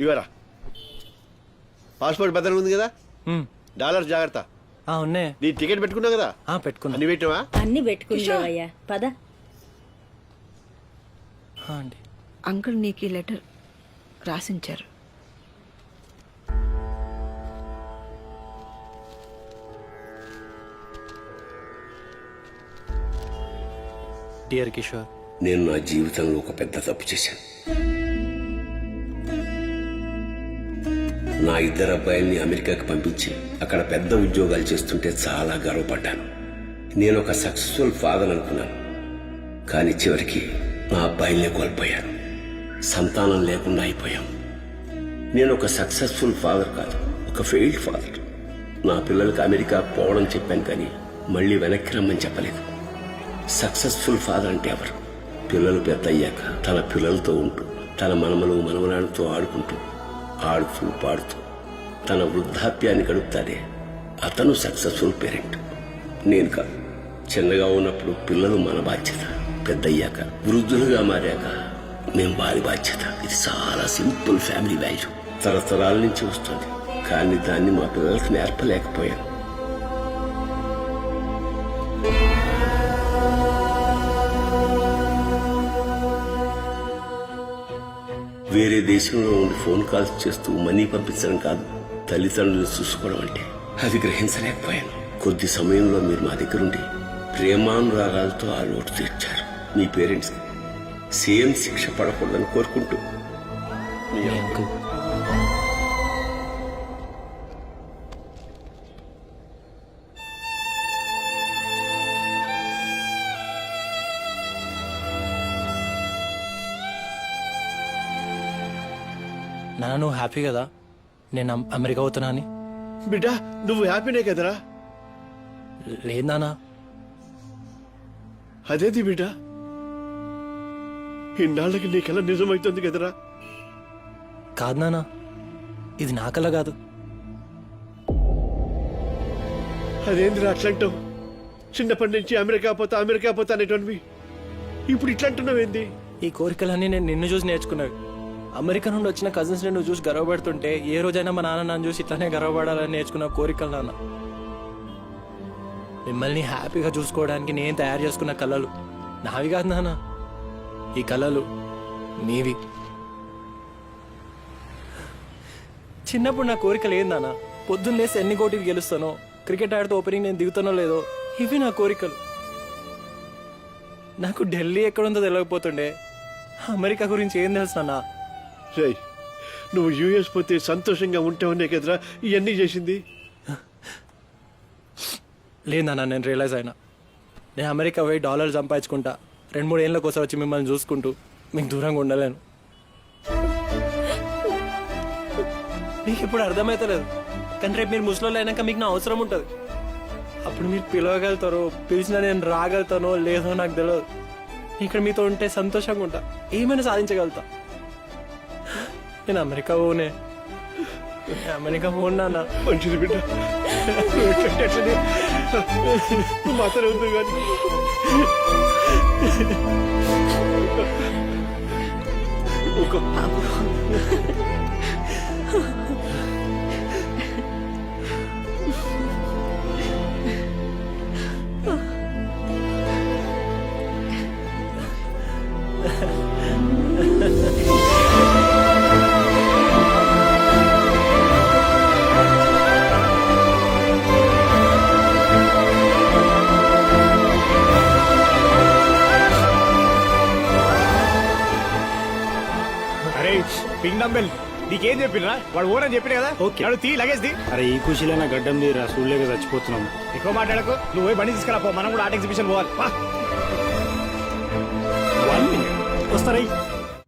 ఇవరా passport భద్రంగా ఉంది కదా, డాలర్స్ జాగ్రత్త. ఉన్నాయి. నీ టికెట్ పెట్టుకున్నావు కదా? పెట్టుకున్నా. అన్ని పెట్టావా? అన్ని పెట్టుకున్నావయ్యా, పద. అండి అంకుల్ నీకు ఈ లెటర్ రాసించారు. డియర్ కిషోర్, నేను నా జీవితంలో ఒక పెద్ద తప్పు చేశాను. నా 2 అబ్బాయిల్ని అమెరికాకి పంపించి అక్కడ పెద్ద ఉద్యోగాలు చేస్తుంటే చాలా గర్వపడ్డాను. నేను ఒక సక్సెస్ఫుల్ ఫాదర్ అనుకున్నాను, కానీ చివరికి నా అబ్బాయిల్నే కోల్పోయాను. సంతానం లేకుండా అయిపోయాం. నేను ఒక సక్సెస్ఫుల్ ఫాదర్ కాదు, ఒక ఫెయిల్డ్ ఫాదర్. నా పిల్లలకి అమెరికా పోవడం చెప్పాను, కానీ మళ్ళీ వెనక్కి రమ్మని చెప్పలేదు. సక్సెస్ఫుల్ ఫాదర్ అంటే ఎవరు? పిల్లలు పెద్ద అయ్యాక తన పిల్లలతో ఉంటూ, తన మనమలు మనమరాలతో ఆడుకుంటూ, ఆడుతూ పాడుతూ తన వృద్ధాప్యాన్ని గడుపుతాడే, అతను సక్సెస్ఫుల్ పేరెంట్. నేను కాదు. చిన్నగా ఉన్నప్పుడు పిల్లలు మన బాధ్యత, పెద్దయ్యాక వృద్ధులుగా మారాక మేము వారి బాధ్యత. ఇది చాలా సింపుల్ ఫ్యామిలీ వాల్యూ, తరతరాల నుంచి వస్తుంది. కానీ దాన్ని మా పిల్లలకు నేర్పలేకపోయాను. వేరే దేశంలో ఉండి ఫోన్ కాల్స్ చేస్తూ మనీ పంపించడం కాదు, తల్లిదండ్రులను చూసుకోవడం అంటే. అది గ్రహించలేకపోయాను. కొద్ది సమయంలో మీరు మా దగ్గరుండి ప్రేమానురాగాలతో ఆ లోటు తీర్చారు. మీ పేరెంట్స్ సేమ్ శిక్ష పడకూడదని కోరుకుంటూ మీ అంకుల్. నాన్న, నువ్వు హ్యాపీ కదా నేను అమెరికా అవుతున్నా అని? బిడ్డ నువ్వు హ్యాపీనే కదరా? లేదు నాన్న. అదేది బిడ్డ, ఇన్నాళ్ళకి నీకెలా నిజమవుతుంది కదరా? కాదు నాన్న, ఇది నా కల కాదు. అదేందిరా అట్లంటావు? చిన్నప్పటి నుంచి అమెరికా పోతా అనేటోనివి ఇప్పుడు ఇట్లా అంటున్నావేంది? ఈ కోరికలన్నీ నేను నిన్ను చూసి నేర్చుకున్నాను. అమెరికా నుండి వచ్చిన కజిన్స్ నువ్వు చూసి గర్వపడుతుంటే ఏ రోజైనా మా నాన్న నన్ను చూసి ఇట్లానే గర్వపడాలని నేర్చుకున్న కోరికలు నాన్న. మిమ్మల్ని హ్యాపీగా చూసుకోవడానికి నేను తయారు చేసుకున్న కళలు నావి కాదు నాన్న, ఈ కళలు మీవి. చిన్నప్పుడు నా కోరికలు ఏంది నాన్న? పొద్దున్న లేసి ఎన్ని కోటికి గెలుస్తానో, క్రికెట్ ఆడితే ఓపెనింగ్ నేను దిగుతానో లేదో, ఇవి నా కోరికలు. నాకు ఢిల్లీ ఎక్కడుందో తెలియకపోతుండే అమెరికా గురించి ఏం తెలుసు నాన్న? రేయ్, నువ్వు యూఎస్ పోతే సంతోషంగా ఉంటావనే కదరా ఇవన్నీ చేసింది? లేదన్నా, నేను రియలైజ్ అయినా. నేను అమెరికా పోయి డాలర్లు సంపాదించుకుంటా, 2-3 ఏళ్ళ కోసం వచ్చి మిమ్మల్ని చూసుకుంటూ మీకు దూరంగా ఉండలేను. మీకు ఇప్పుడు అర్థమవుతలేదు, కానీ రేపు మీరు ముసలోళ్ళు అయినాక మీకు నా అవసరం ఉంటుంది. అప్పుడు మీరు పిలవగలుగుతారో, పిలిచినా నేను రాగలుగుతానో లేదో నాకు తెలియదు. ఇక్కడ మీతో ఉంటే సంతోషంగా ఉంటా, ఏమైనా సాధించగలుగుతా. నేను అమెరికా పోనే, అమెరికా పోనా? మంచిది బిడ్డ, నువ్వు మాత్రం ఉంది కానీ. పింగ్ డంబెల్ నీకేం చెప్పినా వాడు ఓనని చెప్పిన కదా. వాడు తీ లగేజ్ ది. అరే ఈ ఖుషీలైనా గడ్డం తీరా, సూళ్ళేగా చచ్చిపోతున్నాం. ఎక్కువ మాట్లాడకు, నువ్వు పోయి బండి తీసుకురా పో, మనం కూడా ఆర్ట్ ఎగ్జిబిషన్ పోవాలి. వస్తారా?